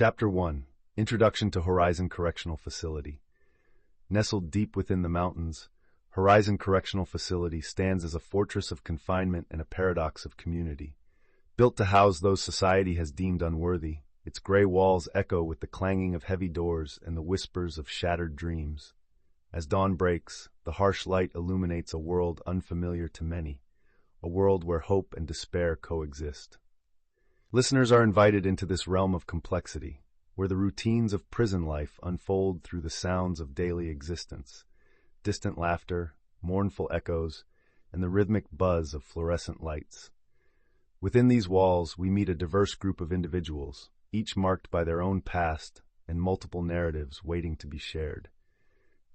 Chapter 1. Introduction to Horizon Correctional Facility. Nestled deep within the mountains, Horizon Correctional Facility stands as a fortress of confinement and a paradox of community. Built to house those society has deemed unworthy, its gray walls echo with the clanging of heavy doors and the whispers of shattered dreams. As dawn breaks, the harsh light illuminates a world unfamiliar to many, a world where hope and despair coexist. Listeners are invited into this realm of complexity, where the routines of prison life unfold through the sounds of daily existence, distant laughter, mournful echoes, and the rhythmic buzz of fluorescent lights. Within these walls, we meet a diverse group of individuals, each marked by their own past and multiple narratives waiting to be shared.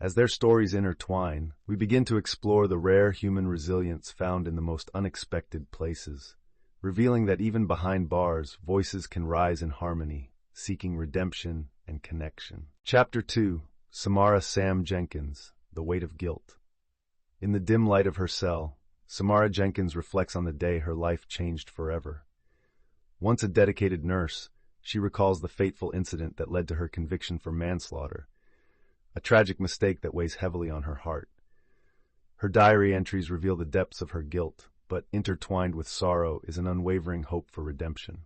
As their stories intertwine, we begin to explore the rare human resilience found in the most unexpected places, revealing that even behind bars, voices can rise in harmony, seeking redemption and connection. Chapter 2. Samara Sam Jenkins, The Weight of Guilt. In the dim light of her cell, Samara Jenkins reflects on the day her life changed forever. Once a dedicated nurse, she recalls the fateful incident that led to her conviction for manslaughter, a tragic mistake that weighs heavily on her heart. Her diary entries reveal the depths of her guilt, but intertwined with sorrow is an unwavering hope for redemption.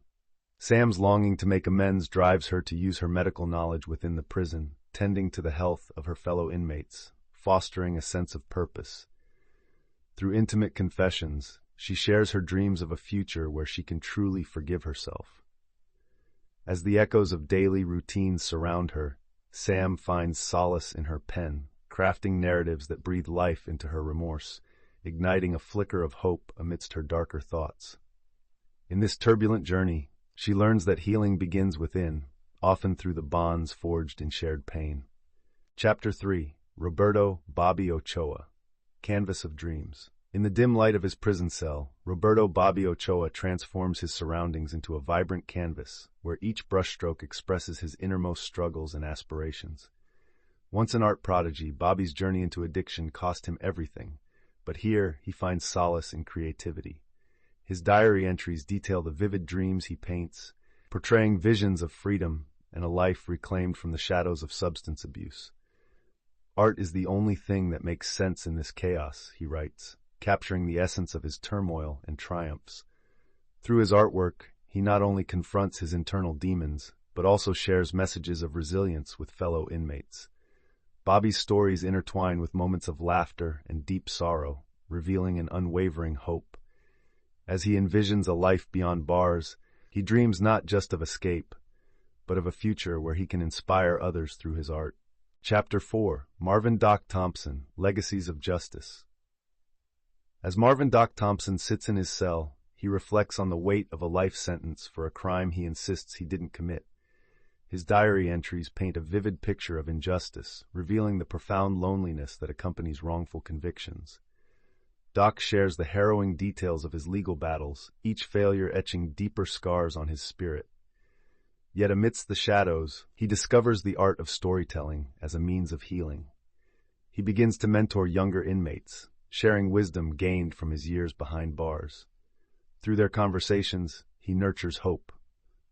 Sam's longing to make amends drives her to use her medical knowledge within the prison, tending to the health of her fellow inmates, fostering a sense of purpose. Through intimate confessions, she shares her dreams of a future where she can truly forgive herself. As the echoes of daily routines surround her, Sam finds solace in her pen, crafting narratives that breathe life into her remorse, igniting a flicker of hope amidst her darker thoughts. In this turbulent journey, she learns that healing begins within, often through the bonds forged in shared pain. Chapter 3. Roberto Bobby Ochoa, Canvas of Dreams. In the dim light of his prison cell, Roberto Bobby Ochoa transforms his surroundings into a vibrant canvas, where each brushstroke expresses his innermost struggles and aspirations. Once an art prodigy, Bobby's journey into addiction cost him everything, but here he finds solace in creativity. His diary entries detail the vivid dreams he paints, portraying visions of freedom and a life reclaimed from the shadows of substance abuse. Art is the only thing that makes sense in this chaos, he writes, capturing the essence of his turmoil and triumphs. Through his artwork, he not only confronts his internal demons, but also shares messages of resilience with fellow inmates. Bobby's stories intertwine with moments of laughter and deep sorrow, revealing an unwavering hope. As he envisions a life beyond bars, he dreams not just of escape, but of a future where he can inspire others through his art. Chapter 4. Marvin Doc Thompson, Legacies of Justice. As Marvin Doc Thompson sits in his cell, he reflects on the weight of a life sentence for a crime he insists he didn't commit. His diary entries paint a vivid picture of injustice, revealing the profound loneliness that accompanies wrongful convictions. Doc shares the harrowing details of his legal battles, each failure etching deeper scars on his spirit. Yet amidst the shadows, he discovers the art of storytelling as a means of healing. He begins to mentor younger inmates, sharing wisdom gained from his years behind bars. Through their conversations, he nurtures hope,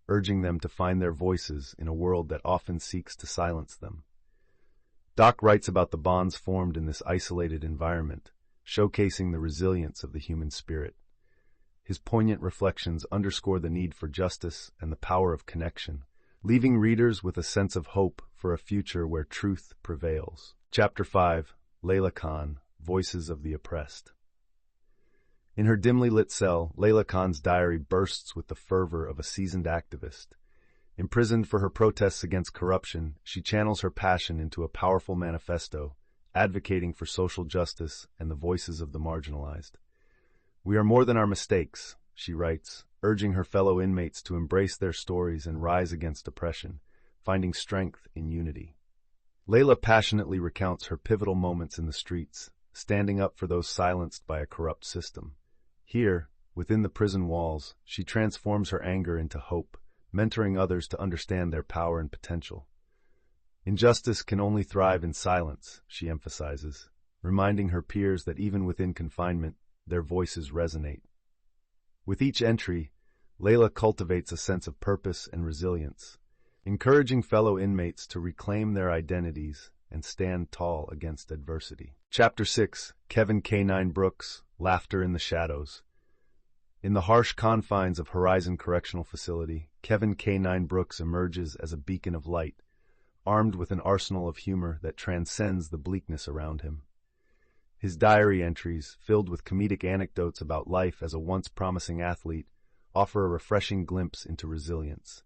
urging them to find their voices in a world that often seeks to silence them. Doc writes about the bonds formed in this isolated environment, showcasing the resilience of the human spirit. His poignant reflections underscore the need for justice and the power of connection, leaving readers with a sense of hope for a future where truth prevails. Chapter 5. Layla Khan, Voices of the Oppressed. In her dimly lit cell, Layla Khan's diary bursts with the fervor of a seasoned activist. Imprisoned for her protests against corruption, she channels her passion into a powerful manifesto, advocating for social justice and the voices of the marginalized. "We are more than our mistakes," she writes, urging her fellow inmates to embrace their stories and rise against oppression, finding strength in unity. Layla passionately recounts her pivotal moments in the streets, standing up for those silenced by a corrupt system. Here, within the prison walls, she transforms her anger into hope, mentoring others to understand their power and potential. Injustice can only thrive in silence, she emphasizes, reminding her peers that even within confinement, their voices resonate. With each entry, Layla cultivates a sense of purpose and resilience. encouraging fellow inmates to reclaim their identities and stand tall against adversity. Chapter 6, Kevin K9 Brooks, Laughter in the Shadows. In the harsh confines of Horizon Correctional Facility, Kevin K9 Brooks emerges as a beacon of light, armed with an arsenal of humor that transcends the bleakness around him. His diary entries, filled with comedic anecdotes about life as a once promising athlete, offer a refreshing glimpse into resilience.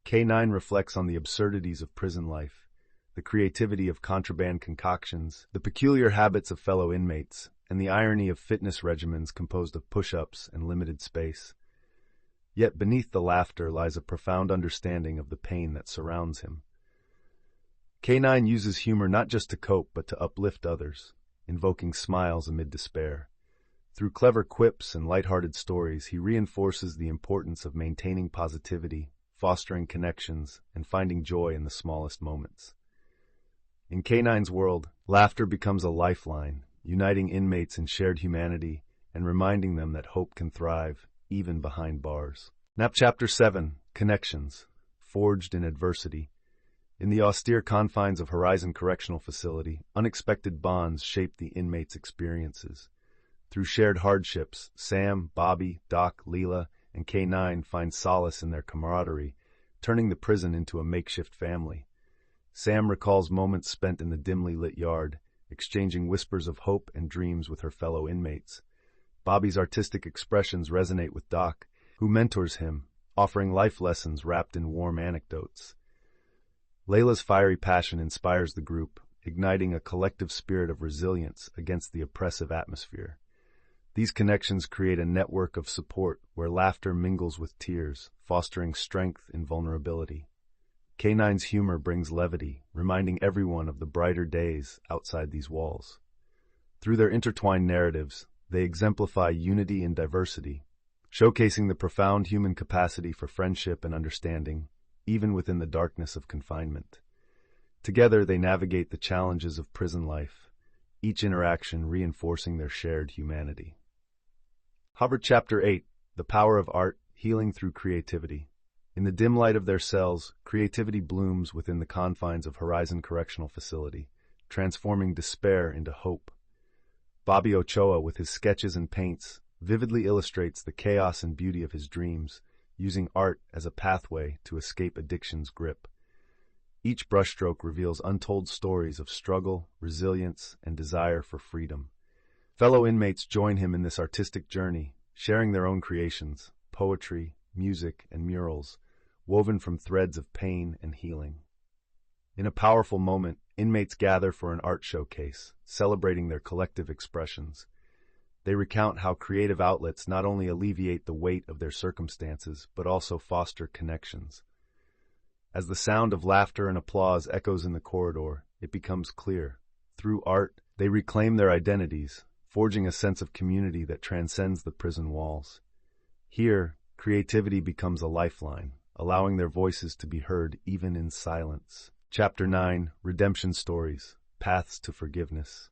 K9 reflects on the absurdities of prison life, the creativity of contraband concoctions, the peculiar habits of fellow inmates, and the irony of fitness regimens composed of push-ups and limited space. Yet beneath the laughter lies a profound understanding of the pain that surrounds him. K9 uses humor not just to cope but to uplift others, invoking smiles amid despair. Through clever quips and lighthearted stories, he reinforces the importance of maintaining positivity, fostering connections, and finding joy in the smallest moments. In K9's world, laughter becomes a lifeline, uniting inmates in shared humanity and reminding them that hope can thrive even behind bars. Chapter 7, Connections, Forged in Adversity. In the austere confines of Horizon Correctional Facility, unexpected bonds shape the inmates' experiences. Through shared hardships, Sam, Bobby, Doc, Leela, and K9 find solace in their camaraderie, turning the prison into a makeshift family. Sam recalls moments spent in the dimly lit yard, exchanging whispers of hope and dreams with her fellow inmates. Bobby's artistic expressions resonate with Doc, who mentors him, offering life lessons wrapped in warm anecdotes. Layla's fiery passion inspires the group, igniting a collective spirit of resilience against the oppressive atmosphere. These connections create a network of support where laughter mingles with tears, fostering strength in vulnerability. K9's humor brings levity, reminding everyone of the brighter days outside these walls. Through their intertwined narratives, they exemplify unity in diversity, showcasing the profound human capacity for friendship and understanding, even within the darkness of confinement. Together, they navigate the challenges of prison life, each interaction reinforcing their shared humanity. Chapter 8, The Power of Art, Healing Through Creativity. In the dim light of their cells, creativity blooms within the confines of Horizon Correctional Facility, transforming despair into hope. Bobby Ochoa, with his sketches and paints, vividly illustrates the chaos and beauty of his dreams, using art as a pathway to escape addiction's grip. Each brushstroke reveals untold stories of struggle, resilience, and desire for freedom. Fellow inmates join him in this artistic journey, sharing their own creations, poetry, music, and murals, woven from threads of pain and healing. In a powerful moment, inmates gather for an art showcase, celebrating their collective expressions. They recount how creative outlets not only alleviate the weight of their circumstances, but also foster connections. As the sound of laughter and applause echoes in the corridor, it becomes clear. Through art, they reclaim their identities, forging a sense of community that transcends the prison walls. Here, creativity becomes a lifeline, allowing their voices to be heard even in silence. Chapter 9, Redemption Stories, Paths to Forgiveness.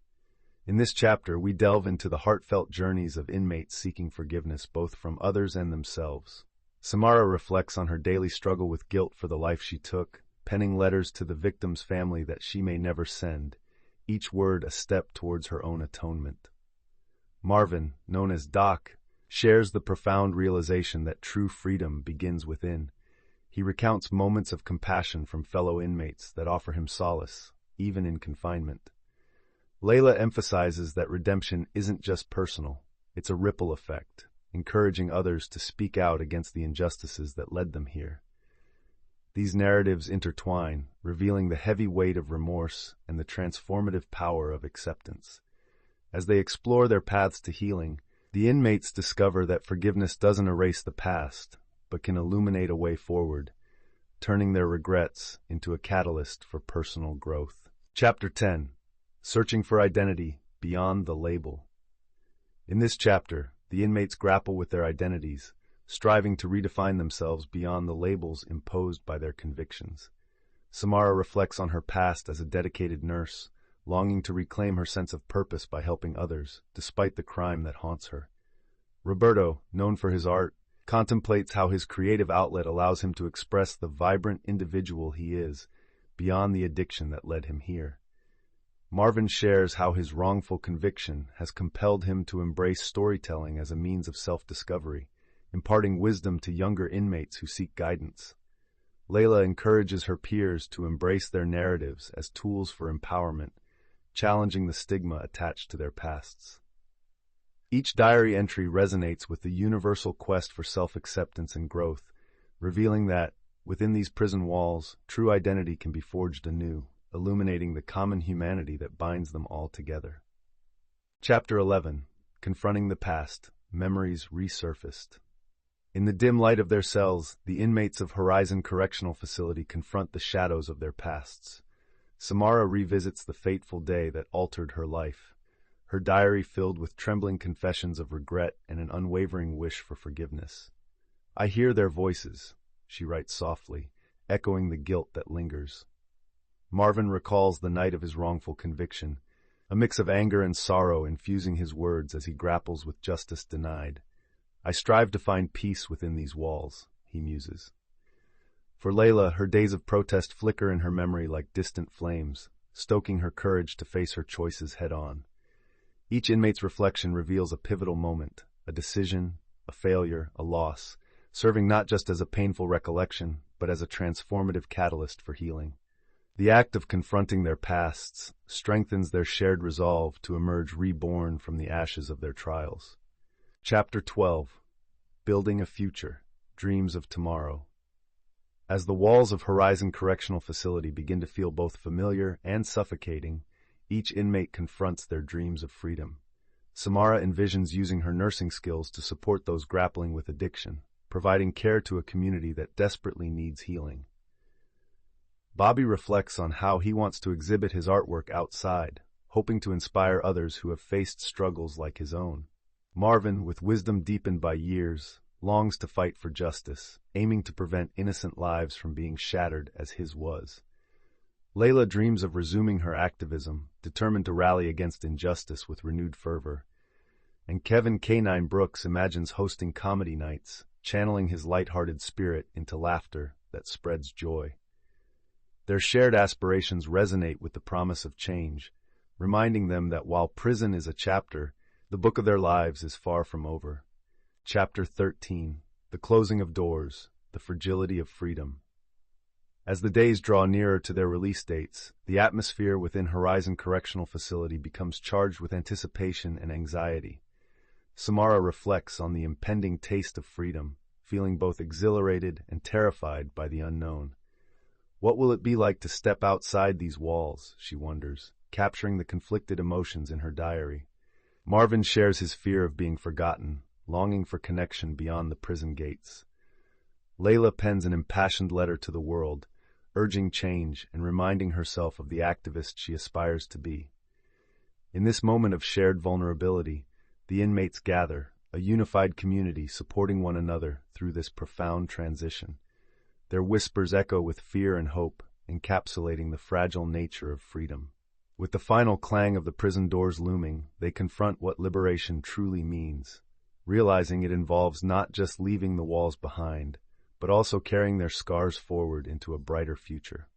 In this chapter, we delve into the heartfelt journeys of inmates seeking forgiveness both from others and themselves. Samara reflects on her daily struggle with guilt for the life she took, penning letters to the victim's family that she may never send, each word a step towards her own atonement. Marvin, known as Doc, shares the profound realization that true freedom begins within. He recounts moments of compassion from fellow inmates that offer him solace, even in confinement. Layla emphasizes that redemption isn't just personal, it's a ripple effect, encouraging others to speak out against the injustices that led them here. These narratives intertwine, revealing the heavy weight of remorse and the transformative power of acceptance. As they explore their paths to healing, the inmates discover that forgiveness doesn't erase the past, but can illuminate a way forward, turning their regrets into a catalyst for personal growth. Chapter 10, Searching for Identity Beyond the Label. In this chapter, the inmates grapple with their identities, striving to redefine themselves beyond the labels imposed by their convictions. Samara reflects on her past as a dedicated nurse, longing to reclaim her sense of purpose by helping others, despite the crime that haunts her. Roberto, known for his art, contemplates how his creative outlet allows him to express the vibrant individual he is, beyond the addiction that led him here. Marvin shares how his wrongful conviction has compelled him to embrace storytelling as a means of self-discovery, imparting wisdom to younger inmates who seek guidance. Layla encourages her peers to embrace their narratives as tools for empowerment, challenging the stigma attached to their pasts. Each diary entry resonates with the universal quest for self-acceptance and growth, revealing that, within these prison walls, true identity can be forged anew, illuminating the common humanity that binds them all together. Chapter 11. Confronting the Past, Memories Resurfaced. In the dim light of their cells, the inmates of Horizon Correctional Facility confront the shadows of their pasts. Samara revisits the fateful day that altered her life, her diary filled with trembling confessions of regret and an unwavering wish for forgiveness. "I hear their voices," she writes softly, echoing the guilt that lingers. Marvin recalls the night of his wrongful conviction, a mix of anger and sorrow infusing his words as he grapples with justice denied. "I strive to find peace within these walls," he muses. For Layla, her days of protest flicker in her memory like distant flames, stoking her courage to face her choices head-on. Each inmate's reflection reveals a pivotal moment, a decision, a failure, a loss, serving not just as a painful recollection, but as a transformative catalyst for healing. The act of confronting their pasts strengthens their shared resolve to emerge reborn from the ashes of their trials. Chapter 12. Building a Future, Dreams of Tomorrow. As the walls of Horizon Correctional Facility begin to feel both familiar and suffocating, each inmate confronts their dreams of freedom. Samara envisions using her nursing skills to support those grappling with addiction, providing care to a community that desperately needs healing. Bobby reflects on how he wants to exhibit his artwork outside, hoping to inspire others who have faced struggles like his own. Marvin, with wisdom deepened by years, longs to fight for justice, aiming to prevent innocent lives from being shattered as his was. Layla dreams of resuming her activism, determined to rally against injustice with renewed fervor. And Kevin K9 Brooks imagines hosting comedy nights, channeling his light-hearted spirit into laughter that spreads joy. Their shared aspirations resonate with the promise of change, reminding them that while prison is a chapter, the book of their lives is far from over. Chapter 13. The Closing of Doors, the Fragility of Freedom. As the days draw nearer to their release dates, the atmosphere within Horizon Correctional Facility becomes charged with anticipation and anxiety. Samara reflects on the impending taste of freedom, feeling both exhilarated and terrified by the unknown. What will it be like to step outside these walls, she wonders, capturing the conflicted emotions in her diary. Marvin shares his fear of being forgotten, longing for connection beyond the prison gates. Layla pens an impassioned letter to the world, urging change and reminding herself of the activist she aspires to be. In this moment of shared vulnerability, the inmates gather, a unified community supporting one another through this profound transition. Their whispers echo with fear and hope, encapsulating the fragile nature of freedom. With the final clang of the prison doors looming, they confront what liberation truly means, realizing it involves not just leaving the walls behind, but also carrying their scars forward into a brighter future.